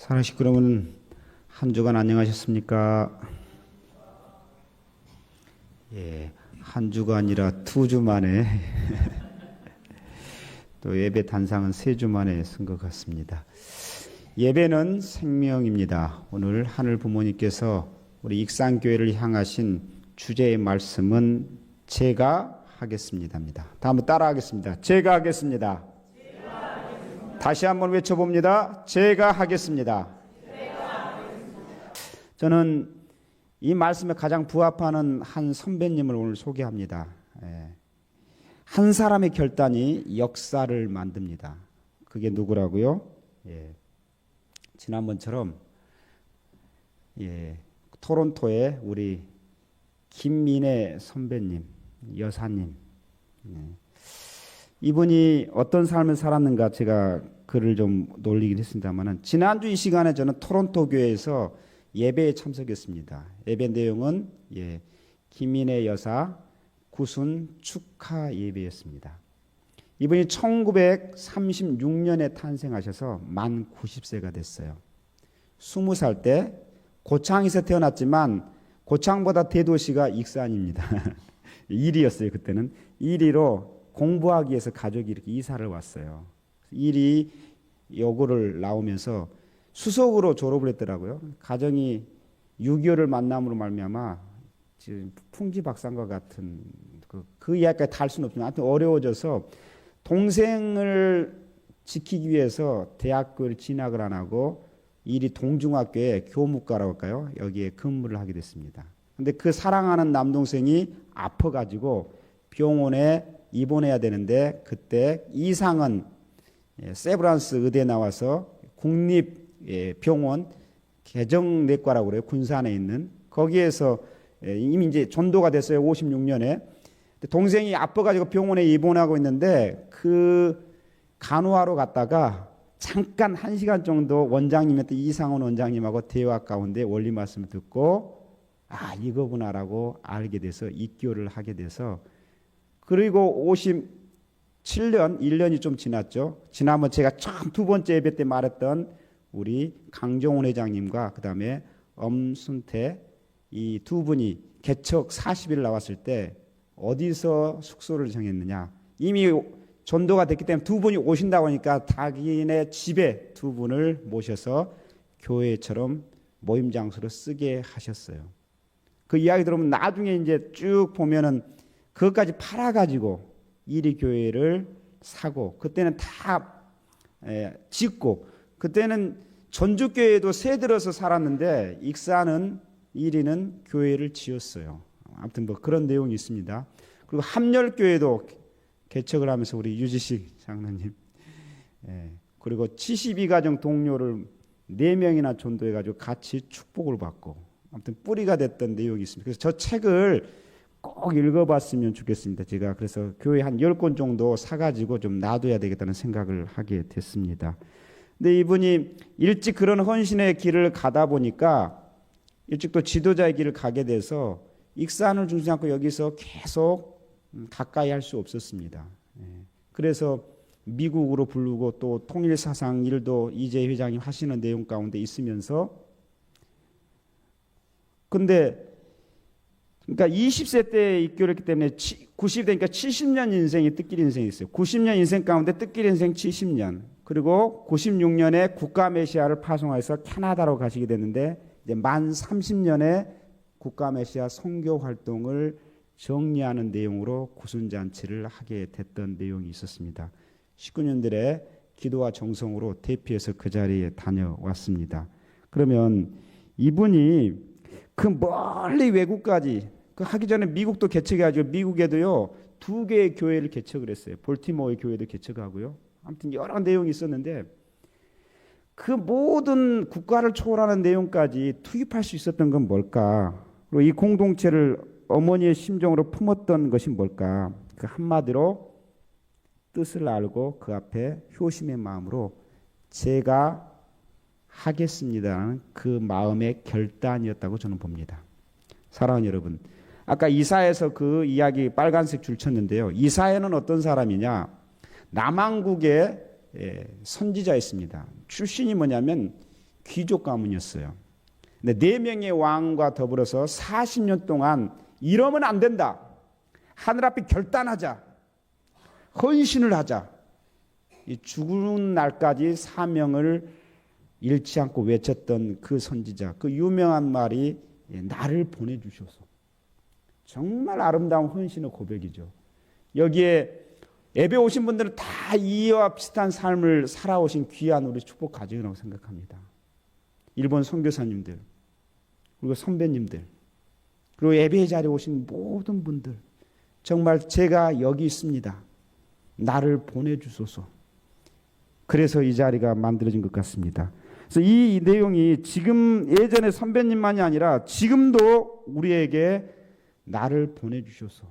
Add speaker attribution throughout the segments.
Speaker 1: 사랑식 그러면 한 주간 안녕하셨습니까? 예, 한 주가 아니라 2주 만에 또 예배 단상은 3주 만에 쓴 것 같습니다. 예배는 생명입니다. 오늘 하늘 부모님께서 우리 익산교회를 향하신 주제의 말씀은 제가 하겠습니다입니다. 다 한번 따라 하겠습니다. 제가 하겠습니다. 다시 한번 외쳐봅니다. 제가 하겠습니다. 저는 이 말씀에 가장 부합하는 한 선배님을 오늘 소개합니다. 한 사람의 결단이 역사를 만듭니다. 그게 누구라고요? 지난번처럼 토론토의 우리 김민혜 선배님, 여사님, 이분이 어떤 삶을 살았는가 제가 글을 좀 놀리긴 했습니다만, 지난주 이 시간에 저는 토론토 교회에서 예배에 참석했습니다. 예배 내용은 김민혜 여사 구순 축하 예배였습니다. 이분이 1936년에 탄생하셔서 만 90세가 됐어요. 20살 때 고창에서 태어났지만 고창보다 대도시가 익산입니다. 이리였어요. 그때는 이리로 공부하기 위해서 가족이 이렇게 이사를 왔어요. 이리 여고를 나오면서 수석으로 졸업을 했더라고요. 가정이 6.25를 만남으로 말미암아 지금 풍지박산과 같은 그 이야기까지 다 할 수는 없지만 하여튼 어려워져서 동생을 지키기 위해서 대학교를 진학을 안 하고 이리 동중학교에 교무과라고 할까요? 여기에 근무를 하게 됐습니다. 근데 그 사랑하는 남동생이 아파가지고 병원에 입원해야 되는데 그때 이상은 세브란스 의대에 나와서 국립병원 개정내과라고 그래요. 군산에 있는 거기에서 이미 이제 전도가 됐어요. 56년에 동생이 아파가지고 병원에 입원하고 있는데 그 간호하러 갔다가 잠깐 1시간 정도 원장님한테 이상원 원장님하고 대화 가운데 원리 말씀을 듣고 이거구나라고 알게 돼서 입교를 하게 돼서 그리고 57년 1년이 좀 지났죠. 지난번 제가 처음 2번째 예배 때 말했던 우리 강정훈 회장님과 그 다음에 엄순태 이 두 분이 개척 40일 나왔을 때 어디서 숙소를 정했느냐. 이미 전도가 됐기 때문에 두 분이 오신다고 하니까 자기네 집에 두 분을 모셔서 교회처럼 모임 장소로 쓰게 하셨어요. 그 이야기 들으면 나중에 이제 쭉 보면은 그것까지 팔아가지고 이리 교회를 사고 그때는 다 짓고 그때는 전주교회도 새 들어서 살았는데 익산은 이리는 교회를 지었어요. 아무튼 뭐 그런 내용이 있습니다. 그리고 함열교회도 개척을 하면서 우리 유지식 장로님 그리고 72가정 동료를 4명이나 전도해가지고 같이 축복을 받고 아무튼 뿌리가 됐던 내용이 있습니다. 그래서 저 책을 꼭 읽어봤으면 좋겠습니다. 제가 그래서 교회 한 10권 정도 사가지고 좀 놔둬야 되겠다는 생각을 하게 됐습니다. 근데 이분이 일찍 그런 헌신의 길을 가다 보니까 일찍 또 지도자의 길을 가게 돼서 익산을 중심 않고 여기서 계속 가까이 할 수 없었습니다. 그래서 미국으로 부르고 또 통일사상 일도 이재 회장이 하시는 내용 가운데 있으면서 근데 그러니까 20세 때 입교를 했기 때문에 90대 되니까 70년 인생이 뜻길 인생이 있어요. 90년 인생 가운데 뜻길 인생 70년. 그리고 96년에 국가 메시아를 파송해서 캐나다로 가시게 됐는데 이제 만 30년에 국가 메시아 선교 활동을 정리하는 내용으로 구순잔치를 하게 됐던 내용이 있었습니다. 19년들의 기도와 정성으로 대피해서 그 자리에 다녀왔습니다. 그러면 이분이 그 멀리 외국까지 그 하기 전에 미국도 개척해가지고 미국에도요 2개의 교회를 개척을 했어요. 볼티모어의 교회도 개척하고요. 아무튼 여러 내용이 있었는데 그 모든 국가를 초월하는 내용까지 투입할 수 있었던 건 뭘까? 그리고 이 공동체를 어머니의 심정으로 품었던 것이 뭘까? 그 한마디로 뜻을 알고 그 앞에 효심의 마음으로 제가 하겠습니다라는 그 마음의 결단이었다고 저는 봅니다. 사랑하는 여러분, 아까 이사야에서 그 이야기 빨간색 줄 쳤는데요. 이사야는 어떤 사람이냐? 남왕국의 선지자였습니다. 출신이 뭐냐면 귀족 가문이었어요. 근데 4명의 왕과 더불어서 40년 동안 이러면 안 된다. 하늘 앞에 결단하자. 헌신을 하자. 죽는 날까지 사명을 잃지 않고 외쳤던 그 선지자, 그 유명한 말이 나를 보내주셔서. 정말 아름다운 헌신의 고백이죠. 여기에 예배 오신 분들은 다 이와 비슷한 삶을 살아오신 귀한 우리 축복 가정이라고 생각합니다. 일본 선교사님들, 그리고 선배님들, 그리고 예배 자리에 오신 모든 분들, 정말 제가 여기 있습니다. 나를 보내주소서. 그래서 이 자리가 만들어진 것 같습니다. 그래서 이 내용이 지금 예전의 선배님만이 아니라 지금도 우리에게 나를 보내주셔서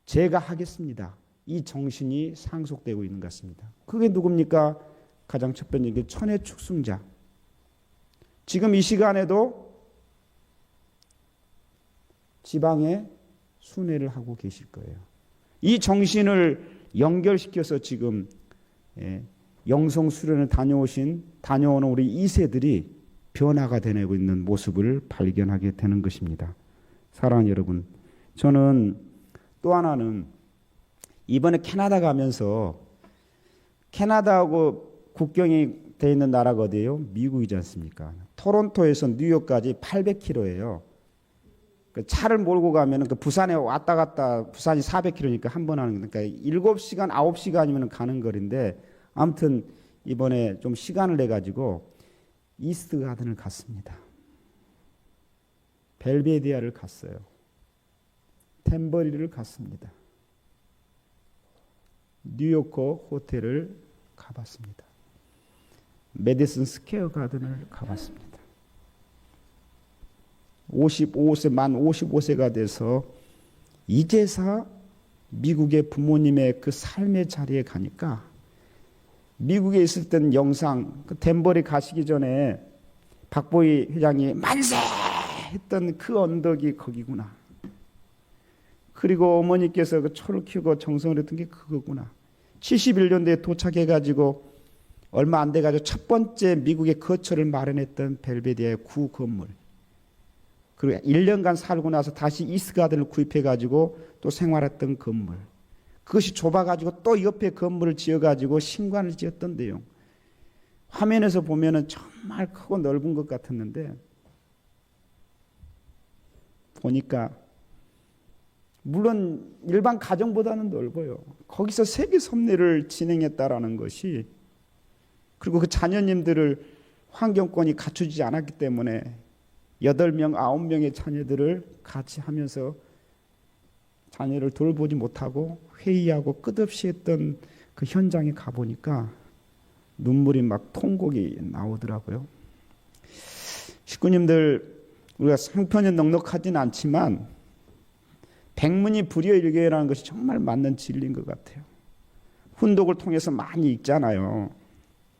Speaker 1: 제가 하겠습니다. 이 정신이 상속되고 있는 것 같습니다. 그게 누굽니까? 가장 첫 번째 천의 축승자. 지금 이 시간에도 지방에 순회를 하고 계실 거예요. 이 정신을 연결시켜서 지금 영성 수련을 다녀오는 우리 2세들이 변화가 되고 있는 모습을 발견하게 되는 것입니다. 사랑하는 여러분, 저는 또 하나는 이번에 캐나다 가면서 캐나다하고 국경이 돼 있는 나라가 어디예요? 미국이지 않습니까? 토론토에서 뉴욕까지 800km예요. 차를 몰고 가면 그 부산에 왔다 갔다 부산이 400km니까 한 번 하는 거니까 7시간, 9시간이면 가는 거리인데 아무튼 이번에 좀 시간을 내 가지고 이스트 가든을 갔습니다. 벨베디아를 갔어요. 템버리를 갔습니다. 뉴요커 호텔을 가봤습니다. 메디슨 스퀘어 가든을 가봤습니다. 55세, 만 55세가 돼서 이제서 미국의 부모님의 그 삶의 자리에 가니까 미국에 있을 땐 영상, 그 덴버리 가시기 전에 박보희 회장이 만세! 했던 그 언덕이 거기구나. 그리고 어머니께서 그 초를 키우고 정성을 했던 게 그거구나. 71년도에 도착해가지고 얼마 안 돼가지고 첫 번째 미국의 거처를 마련했던 벨베디아의 구 건물. 그리고 1년간 살고 나서 다시 이스가든을 구입해가지고 또 생활했던 건물. 그것이 좁아가지고 또 옆에 건물을 지어가지고 신관을 지었던 내용. 화면에서 보면은 정말 크고 넓은 것 같았는데 보니까 물론 일반 가정보다는 넓어요. 거기서 세계 섭리를 진행했다라는 것이, 그리고 그 자녀님들을 환경권이 갖추지 않았기 때문에 8명, 9명의 자녀들을 같이 하면서 자녀를 돌보지 못하고 회의하고 끝없이 했던 그 현장에 가보니까 눈물이 막 통곡이 나오더라고요. 식구님들, 우리가 상편이 넉넉하진 않지만 백문이 불여일견이라는 것이 정말 맞는 진리인 것 같아요. 훈독을 통해서 많이 읽잖아요.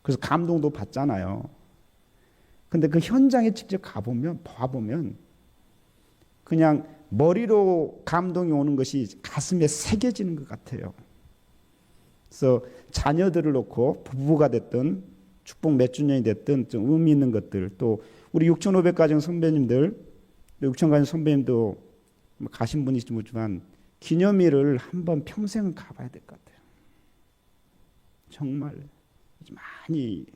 Speaker 1: 그래서 감동도 받잖아요. 근데 그 현장에 직접 봐보면 그냥 머리로 감동이 오는 것이 가슴에 새겨지는 것 같아요. 그래서 자녀들을 놓고 부부가 됐든 축복 몇 주년이 됐든 좀 의미 있는 것들, 또 우리 6,500가정 선배님들, 6,000가정 선배님도 가신 분이 있지만 기념일을 한번 평생을 가봐야 될 것 같아요. 정말 많이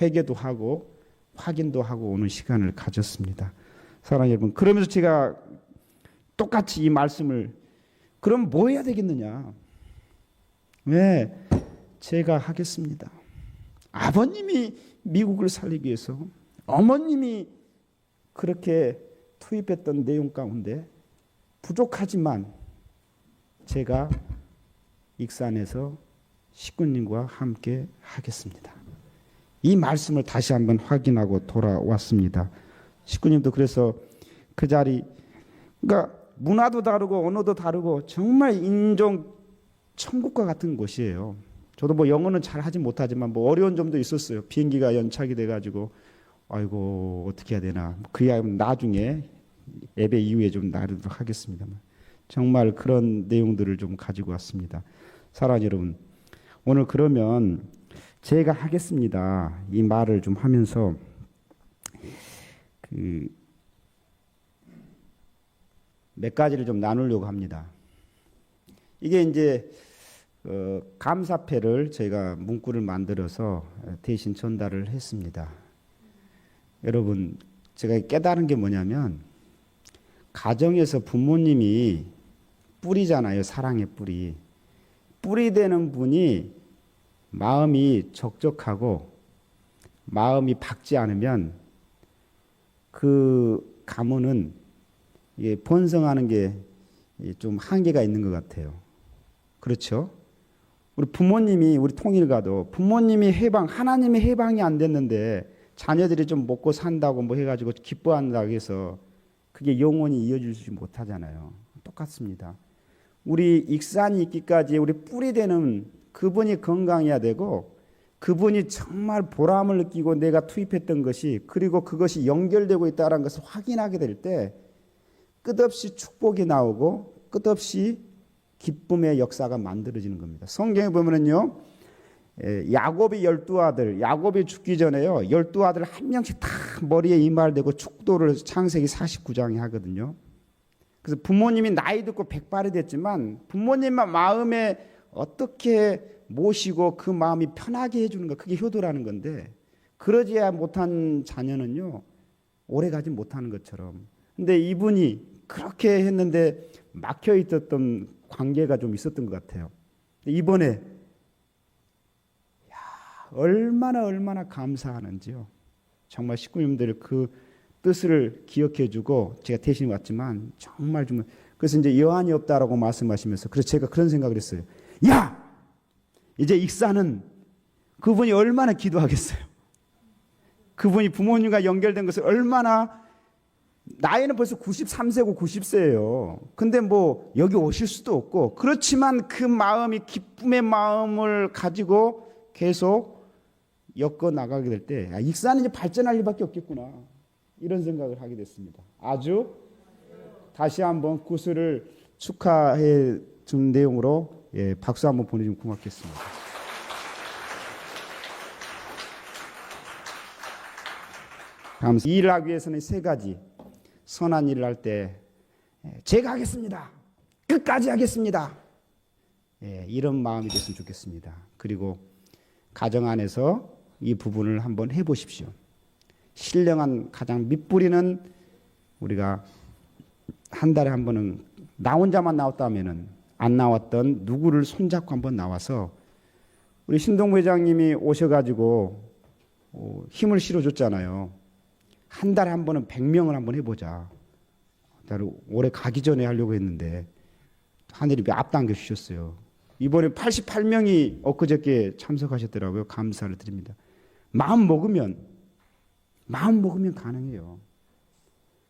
Speaker 1: 회개도 하고 확인도 하고 오는 시간을 가졌습니다. 사랑하는 여러분, 그러면서 제가 똑같이 이 말씀을, 그럼 뭐 해야 되겠느냐? 왜? 제가 하겠습니다. 아버님이 미국을 살리기 위해서 어머님이 그렇게 투입했던 내용 가운데 부족하지만 제가 익산에서 식구님과 함께 하겠습니다. 이 말씀을 다시 한번 확인하고 돌아왔습니다. 식구님도 그래서 그 자리, 그러니까 문화도 다르고 언어도 다르고 정말 인종 천국과 같은 곳이에요. 저도 뭐 영어는 잘 하지 못하지만 뭐 어려운 점도 있었어요. 비행기가 연착이 돼가지고 아이고 어떻게 해야 되나. 그야 나중에 예배 이후에 좀 나누도록 하겠습니다만 정말 그런 내용들을 좀 가지고 왔습니다. 사랑하는 여러분, 오늘 그러면 제가 하겠습니다. 이 말을 좀 하면서 몇 가지를 좀 나누려고 합니다. 이게 이제 감사패를 저희가 문구를 만들어서 대신 전달을 했습니다. 여러분, 제가 깨달은 게 뭐냐면 가정에서 부모님이 뿌리잖아요. 사랑의 뿌리. 뿌리 되는 분이 마음이 적적하고 마음이 밝지 않으면 그 가문은 번성하는 게 좀 한계가 있는 것 같아요. 그렇죠? 우리 부모님이, 우리 통일가도 부모님이 하나님의 해방이 안 됐는데 자녀들이 좀 먹고 산다고 뭐 해가지고 기뻐한다고 해서 그게 영원히 이어지지 못하잖아요. 똑같습니다. 우리 익산이 있기까지 우리 뿌리 되는 그분이 건강해야 되고 그분이 정말 보람을 느끼고 내가 투입했던 것이 그리고 그것이 연결되고 있다는 것을 확인하게 될 때 끝없이 축복이 나오고 끝없이 기쁨의 역사가 만들어지는 겁니다. 성경에 보면은요, 야곱이 12아들, 야곱이 죽기 전에요, 12아들 한 명씩 다 머리에 이마를 대고 축도를 창세기 49장에 하거든요. 그래서 부모님이 나이 듣고 백발이 됐지만 부모님만 마음에 어떻게 모시고 그 마음이 편하게 해주는 거, 그게 효도라는 건데 그러지 못한 자녀는요, 오래 가지 못하는 것처럼. 근데 이분이 그렇게 했는데 막혀 있었던 관계가 좀 있었던 것 같아요. 이번에 얼마나 감사하는지요. 정말 식구님들 그 뜻을 기억해주고 제가 대신 왔지만 정말 그래서 이제 여한이 없다라고 말씀하시면서 그래서 제가 그런 생각을 했어요. 야, 이제 익사는 그분이 얼마나 기도하겠어요. 그분이 부모님과 연결된 것을 얼마나, 나이는 벌써 93세고 90세예요. 근데 뭐 여기 오실 수도 없고 그렇지만 그 마음이 기쁨의 마음을 가지고 계속 엮어 나가게 될 때 익사는 이제 발전할 일밖에 없겠구나 이런 생각을 하게 됐습니다. 아주 다시 한번 구슬을 축하해 준 내용으로 박수 한번 보내주면 고맙겠습니다. 감사합니다. 이 일을 하기 위해서는 세 가지. 선한 일을 할 때 제가 하겠습니다. 끝까지 하겠습니다. 이런 마음이 됐으면 좋겠습니다. 그리고 가정 안에서 이 부분을 한번 해보십시오. 신령한 가장 밑뿌리는 우리가 한 달에 한 번은 나 혼자만 나왔다면은 안 나왔던 누구를 손잡고 한번 나와서 우리 신동부 회장님이 오셔가지고 힘을 실어줬잖아요. 한 달에 한 번은 100명을 한번 해보자. 나를 올해 가기 전에 하려고 했는데 하늘이 앞당겨 주셨어요. 이번에 88명이 엊그저께 참석하셨더라고요. 감사를 드립니다. 마음 먹으면 가능해요.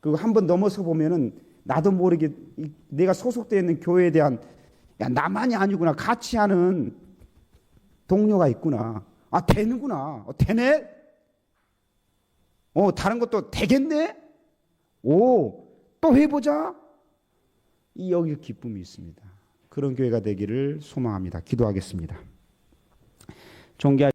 Speaker 1: 그리고 한번 넘어서 보면은 나도 모르게 내가 소속되어 있는 교회에 대한 나만이 아니구나. 같이 하는 동료가 있구나. 되는구나. 되네? 다른 것도 되겠네? 또 해보자? 여기 기쁨이 있습니다. 그런 교회가 되기를 소망합니다. 기도하겠습니다. 존귀하신